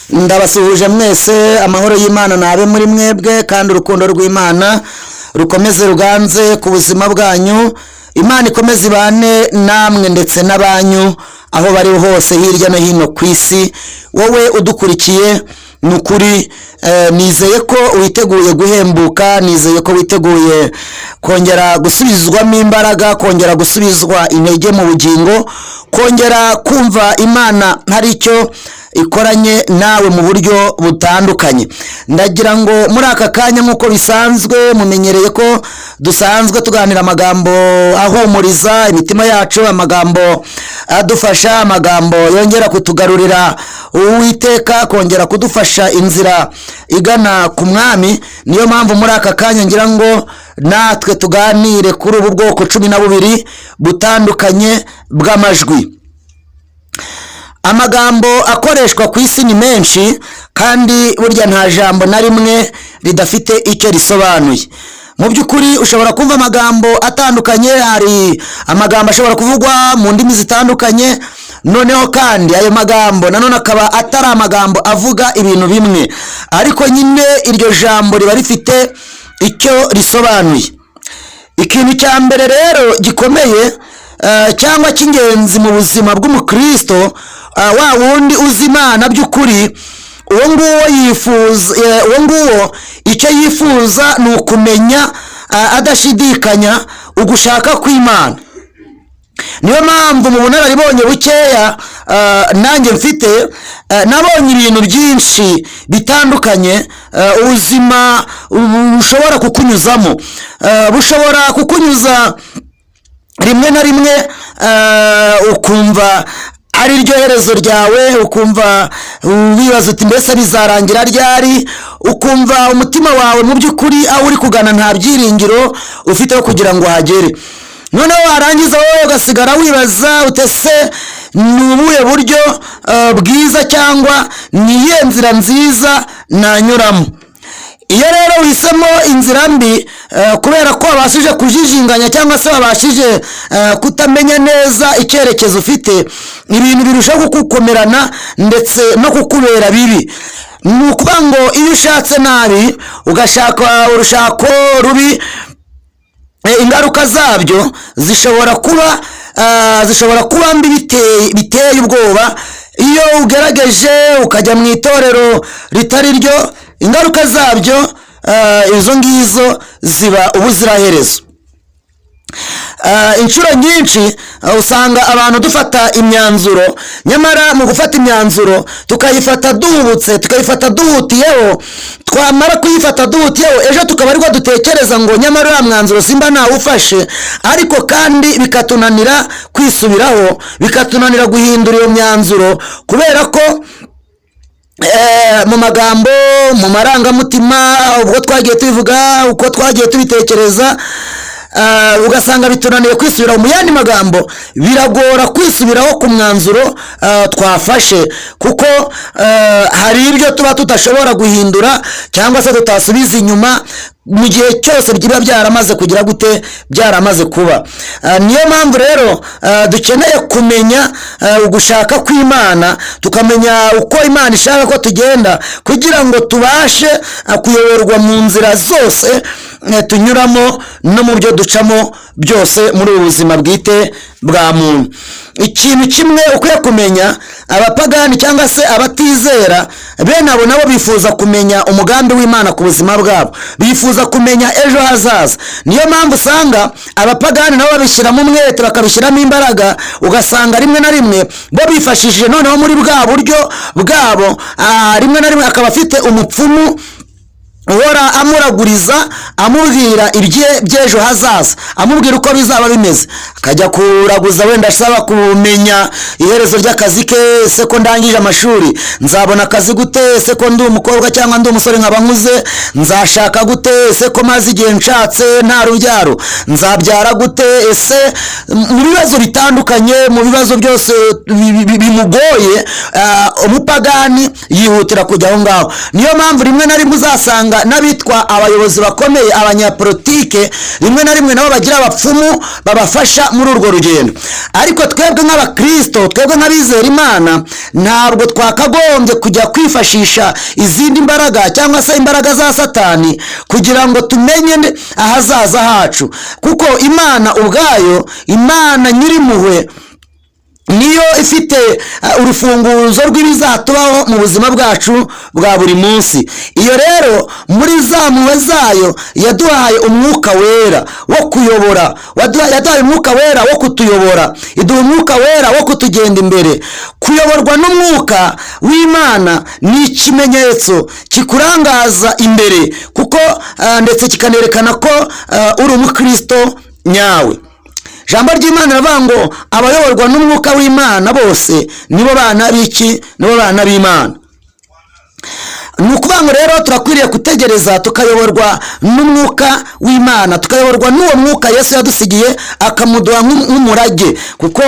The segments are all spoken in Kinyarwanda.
Ndabasuhuje mwese, amahoro y'Imana nabe muri mwebwe kandi urukundo rw'Imana rukomeze ruganze ku buzima bwanyu. Imana ikomeze ibane namwe ndetse n'abanyu aho bari hose hirya no hino ku isi. Wowe udukurikiye nukuri, nizeye ko witeguye guhembuka, nizeye ko witeguye kongera gusubizwamo imbaraga, kongera gusubizwa intege mu bugingo, kongera kumva Imana hari icyo ikoranye nawe mu buryo butandukanye. Ndagira ngo muri aka kanya nk'uko bisanzwe mumenyereye ko dusanzwe tuganira amagambo ahumuriza imitima yacu, amagambo adufasha, amagambo yongera kutugarurira Uwiteka, kongera kudufasha inzira igana ku mwami. Niyo mpamvu muri aka kanya ngira ngo natwe tuganire kuri ubu bwoko 12 butandukanye bw'amajwi. Amagambo akoreshwa ku isi ni menshi kandi burya nta jambo na rimwe ridafite icyo risobanuye. Mu by'ukuri ushobora kumva amagambo atandukanye, hari amagambo ashobora kuvugwa mu ndimi zitandukanye, noneho kandi ayo magambo nanone akaba atari amagambo avuga ibintu bimwe, ariko nyine iryo jambo riba rifite icyo risobanuye. Ikintu cya mbere rero gikomeye cyangwa cy'ingenzi mu buzima bw'umukristo, wa wundi uzi Imana by'ukuri, uwo nguwo icyo yifuza ni ukumenya adashidikanya ugushaka kw'Imana. Niyo mpamvu mu bunararibonye bukeya nanjye mfite, nabonye ibintu byinshi bitandukanye ubuzima bushobora kukunyuzamo. Bushobora kukunyuza rimwe na rimwe ukumva ari ryo herezo ryawe, ukumva wibaza uti mbese bizarangira ryari, ukumva umutima wawe mu by'ukuri aho uri kugana nta byiringiro ufite kugira ngo hagere. Noneho warangiza wowe ugasigara wibaza utese ni ubuhe buryo bwiza cyangwa ni iyihe nzira nziza nanyuramo. Iyo rero wisemo inzira mbi kubera ko wabashije kujijinganya cyangwa se wabashije kutamenya neza icyerekezo ufite, ibintu birushaho kukukomerana ndetse no kukubera bibi. Ni ukuvuga ngo iyo ushatse nabi ugashaka urushako rubi, ingaruka zabyo zishobora kuba mbi biteye ubwoba. Iyo ugerageje ukajya mu itorero ritari ryo, ingaruka zabyo izo ngizo ziba ubuziraherezo. Inshuro nyinshi usanga abantu dufata imyanzuro, nyamara mu gufata imyanzuro tukayifata duhubutse, tukayifata duhutiyeho. Twamara kuyifata duhutiyeho, ejo tukaba ariko dutekereza ngo nyamara uriya mwanzuro simba nawufashe, ariko kandi bikatunanira kwisubiraho, bikatunanira guhindura iyo myanzuro kubera ko mu magambo, mu marangamutima, ubwo twagiye tubivuga, uko twagiye tubitekereza, ugasanga bitunaniye kwisubiraho. Mu yandi magambo, biragora kwisubiraho ku mwanzuro twafashe, kuko hari ibyo tuba tudashobora guhindura cyangwa se tutasubiza inyuma mu gihe cyose biba byaramaze kugira gute, byaramaze kuba. Niyo mpamvu rero dukeneye kumenya ugushaka kw'Imana, tukamenya uko Imana ishaka ko tugenda, kugira ngo tubashe kuyoborwa mu nzira zose tunyuramo no mu byo ducamo byose muri ubu buzima bwite bwa muntu. Ikintu kimwe ukwiye kumenya, abapagani cyangwa se abatizera, bene abo nabo bifuza kumenya umugambi w'Imana ku buzima bwabo, bifuza kumenya ejo hazaza. Niyo mpamvu usanga abapagani nabo babishyiramo umwete, bakabishyiramo imbaraga, ugasanga rimwe na rimwe bo bifashishije noneho muri bwa buryo bwabo, rimwe na rimwe akaba afite umupfumu uhora amuraguriza, amubwira iby'ejo hazaza, amubwira uko bizaba bimeze. Akajya kuraguza, wenda asaba kumenya iherezo ry'akazi ke, ese ko ndangije amashuri nzabona akazi gute, ese ko ndi umukobwa cyangwa ndi umusore nkaba nkuze nzashaka gute, ese ko maze igihe nshatse nta rubyaro nzabyara gute. Ese mu bibazo bitandukanye, mu bibazo byose bimugoye, umupagani yihutira kujya aho ngaho. Niyo mpamvu rimwe na rimwe uzasanga n'abitwa abayobozi bakomeye, abanyapolitike, rimwe na rimwe nabo bagira abapfumu babafasha muri urwo rugendo. Ariko twebwe nk'abakristo, twebwe nk'abizera Imana, ntabwo twakagombye kujya kwifashisha izindi mbaraga cyangwa se imbaraga za Satani kugira ngo tumenye ahazaza hacu, kuko Imana ubwayo, Imana nyirimpuhwe, niyo ifite urufunguzo rw'ibizatubaho mu buzima bwacu bwa buri munsi. Iyo rero muri za mpuhwe zayo yaduhaye umwuka wera wo kuyobora, yaduhaye umwuka wera wo kutuyobora, iduha umwuka wera wo kutugenda imbere. Kuyoborwa n'umwuka w'Imana ni ikimenyetso kikurangaza imbere, kuko ndetse kikanerekana ko uri umukristo nyawe. Ijambo ry'Imana rivuga ngo abayoborwa n'umwuka w'Imana bose nibo bana b'iki? Nibo bana b'Imana. Ni ukuvuga ngo rero turakwiriye gutegereza tukayoborwa n'umwuka w'Imana, tukayoborwa n'uwo mwuka Yesu yadusigiye akamuduha nk'umurage, kuko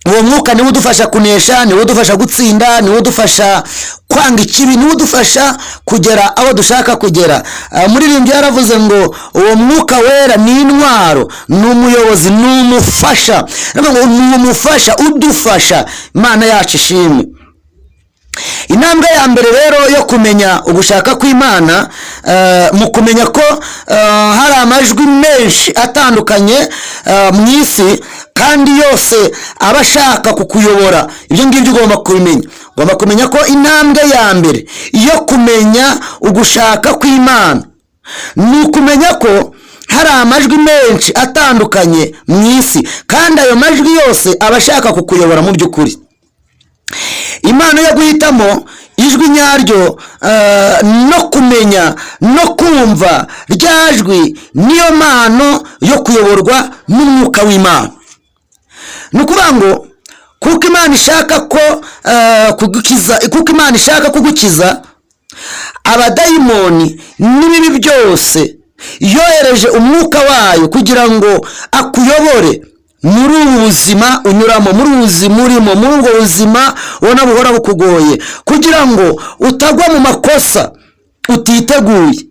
uwo mwuka niwo udufasha kunesha, niwo udufasha gutsinda, niwo udufasha kwanga ikibi, niwo udufasha kugera aho dushaka kugera. Umuririmbyi yaravuze ngo uwo mwuka wera ni intwaro, ni umuyobozi, ni umufasha. Ni umufasha udufasha. Imana yacu ishimwe. Intambwe ya mbere rero yo kumenya ugushaka kw'Imana, mu kumenya ko hari amajwi menshi atandukanye mu isi kandi yose aba ashaka kukuyobora, ibyo ngibyo ugomba kubimenya. Ugomba kumenya ko intambwe ya mbere yo kumenya ugushaka kw'Imana ni ukumenya ko hari amajwi menshi atandukanye mu isi, kandi ayo majwi yose aba ashaka kukuyobora mu by'ukuri. Impano yo guhitamo ijwi nyaryo no kumenya no kumva rya jwi niyo mpano yo kuyoborwa n'umwuka w'Imana. Ni ukuvuga ngo kuko Imana ishaka ko kuko Imana ishaka kugukiza abadayimoni n'ibibi byose, yohereje umwuka wayo kugira ngo akuyobore muri ubu buzima unyuramo, muri ubu buzima urimo, muri ubwo buzima ubona buhora bukugoye, kugira ngo utagwa mu makosa utiteguye.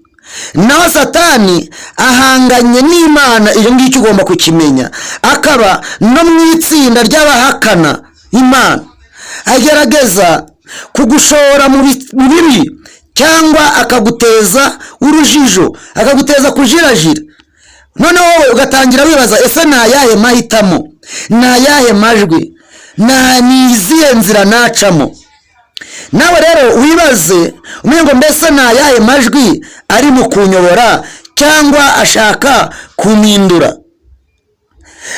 Naho Satani ahanganye n'Imana, iyo ngicyo ugomba kukimenya. Akaba no mu itsinda ry'abahakana Imana, agerageza kugushora mu bibi, cyangwa akaguteza urujijo, akaguteza kujirajira. Noneho wowe ugatangira wibaza, ese ni ayahe mahitamo, ni ayahe majwi, ni izihe nzira nacamo? Nawe rero wibaze umenye ngo mbese ni ayahe majwi ari mu kunyobora cyangwa ashaka kumpindura.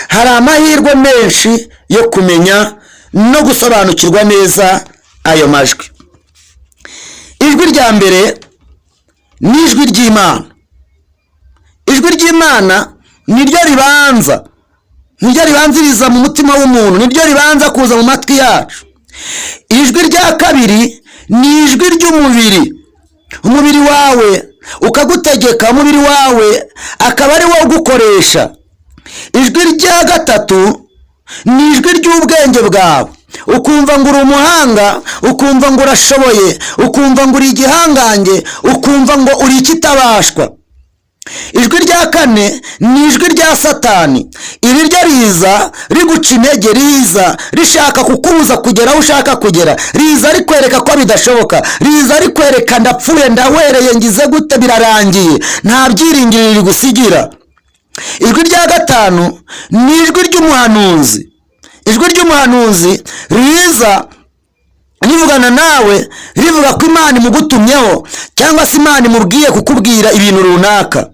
Hari amahirwe menshi yo kumenya no gusobanukirwa neza ayo majwi. Ijwi rya mbere ni ijwi ry'Imana. Ijwi ry'Imana niryo ribanziriza mu mutima w'umuntu, niryo ribanza kuza mu matwi yacu. Ijwi rya kabiri ni ijwi ry'umubiri, umubiri wawe ukagutegeka, umubiri wawe akaba ari wo ugukoresha. Ijwi rya gatatu ni ijwi ry'ubwenge bwawe, ukumva ngo uri umuhanga, ukumva ngo urashoboye, ukumva ngo uri igihangange, ukumva ngo uri ikitabashwa. Ijwi rya kane ni ijwi rya Satani. Iri ryo riza riguca intege, riza rishaka kukubuza kugera aho ushaka kugera, riza rikwereka ko bidashoboka, riza rikwereka ndapfuye, ndahwereye, ngize gute, birarangiye, nta byiringiro rigusigira. Ijwi rya gatanu ni ijwi ry'umuhanuzi. Ijwi ry'umuhanuzi riza rivugana nawe, rivuga ko Imana imugutumyeho cyangwa se Imana imubwiye kukubwira ibintu runaka.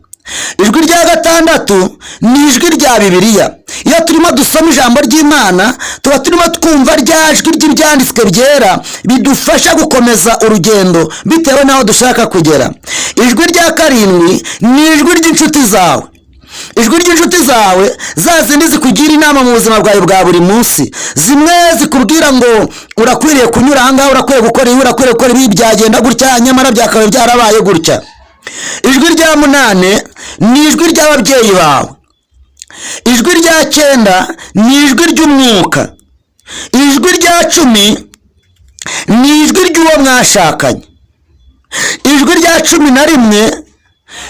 Ijwi rya gatandatu ni ijwi rya Bibiliya. Iyo turimo dusoma ijambo ry'Imana, tuba turimo twumva rya jwi ry'ibyanditswe byera bidufasha gukomeza urugendo bitewe n'aho dushaka kugera. Ijwi rya karindwi ni ijwi ry'inshuti zawe. Ijwi ry'inshuti zawe, za zindi zikugira inama mu buzima bwawe bwa buri munsi, zimwe zikubwira ngo urakwiriye kunyura ahangaha, urakwiriye gukora ibi, urakwiriye gukora ibi, byagenda gutya, nyamara byakabaye byarabaye gutya. Ijwi rya munane ni ijwi ry'ababyeyi bawe. Ijwi rya cyenda ni ijwi ry'umwuka. Ijwi rya cumi ni ijwi ry'uwo mwashakanye. ijwi rya 11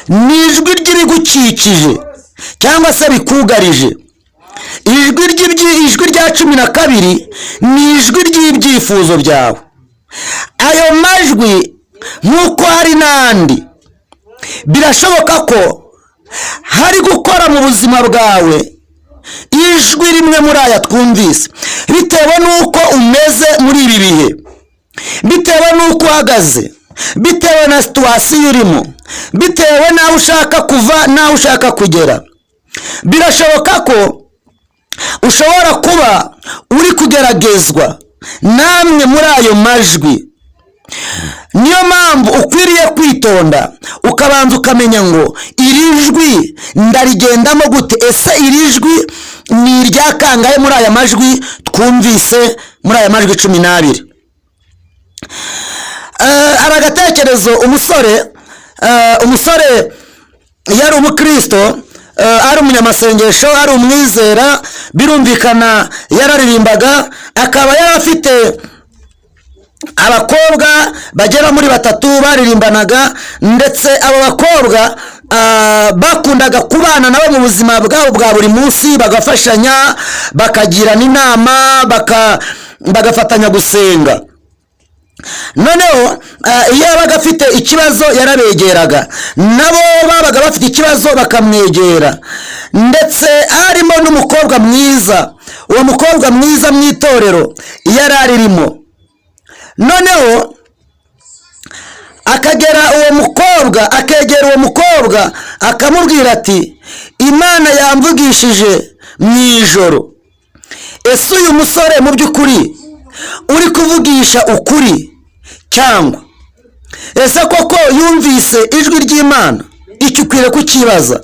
ni ijwi ry'ibigukikije cyangwa se bikugarije. Ijwi rya 12 ni ijwi ry'ibyifuzo byawe. Ayo majwi nk'uko hari n'andi, birashoboka ko hari gukora mu buzima bwawe ijwi rimwe muri aya twumvise, bitewe n'uko umeze muri ibi bihe, bitewe n'uko uhagaze, bitewe na situwasiyo urimo, bitewe n'aho ushaka kuva n'aho ushaka kugera. Birashoboka ko ushobora kuba uri kugeragezwa namwe muri ayo majwi. Niyo mpamvu ukwiriye kwitonda ukabanza ukamenya ngo iri jwi ndarigendamo gute. Ese iri jwi ni irya kangahe muri aya majwi twumvise, muri aya majwi 12? Abagatekerezo umusore yari umukristo, ari umunyamasengesho, ari umwizera, birumvikana yararirimbaga, akaba yari afite abakobwa bagera muri 3 baririmbanaga, ndetse abo bakobwa bakundaga kubana nabo mu buzima bwabo bwa buri munsi, bagafashanya, bakagirana inama, bagafatanya gusenga. Noneho iyo yabaga afite ikibazo yarabegeraga, nabo babaga bafite ikibazo bakamwegera, ndetse harimo n'umukobwa mwiza. Uwo mukobwa mwiza mu itorero yari aririmo. Noneho akegera uwo mukobwa akamubwira ati, Imana yamvugishije mu ijoro. Ese uyu musore mu by'ukuri uri kuvugisha ukuri cyangwa ese koko yumvise ijwi ry'Imana? Icyo ukwiriye kukibaza.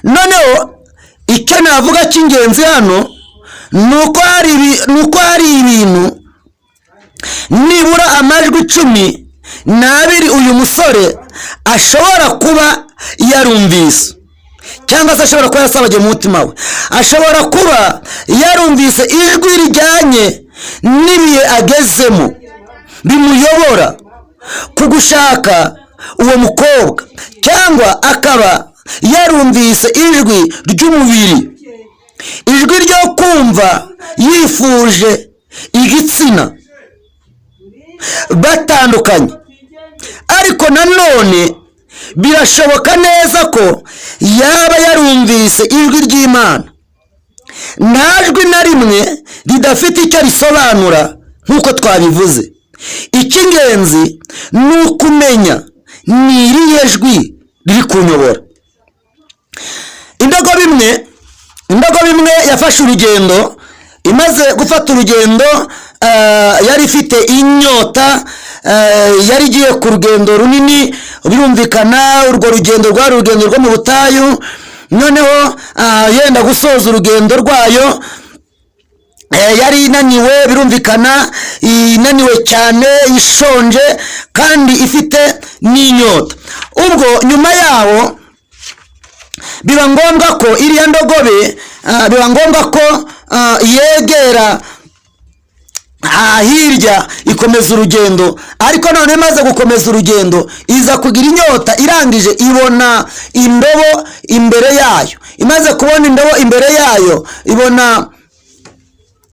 Noneho icyo navuga cy'ingenzi hano ni uko hari ibintu nibura amajwi 12 uyu musore ashobora kuba yarumvise, cyangwa se ashobora kuba yasabaje mu mutima we. Ashobora kuba yarumvise ijwi rijyanye n'ibihe agezemo, bimuyobora ku gushaka uwo mukobwa, cyangwa akaba yarumvise ijwi ry'umubiri, ijwi ryo kumva yifuje igitsina batandukanye. Ariko nanone birashoboka neza ko yaba yarumvise ijwi ry'Imana, nta jwi na rimwe ridafite icyo risobanura nk'uko twabivuze. Icy'ingenzi ni ukumenya ni irihe jwi riri kunyobora. Indogobe imwe yafashe urugendo. Imaze gufata urugendo, yari ifite inyota, yari igiye ku rugendo runini. Birumvikana urwo rugendo rwari urugendo rwo mu butayu. Noneho yenda gusoza urugendo rwayo, yari inaniwe, birumvikana inaniwe cyane, ishonje kandi ifite n'inyota. Ubwo nyuma yawo biba ngombwa ko iriya ndogobe yegera hirya ikomeza urugendo. Ariko none imaze gukomeza urugendo iza kugira inyota, irangije ibona indobo imbere yayo. Imaze kubona indobo imbere yayo, ibona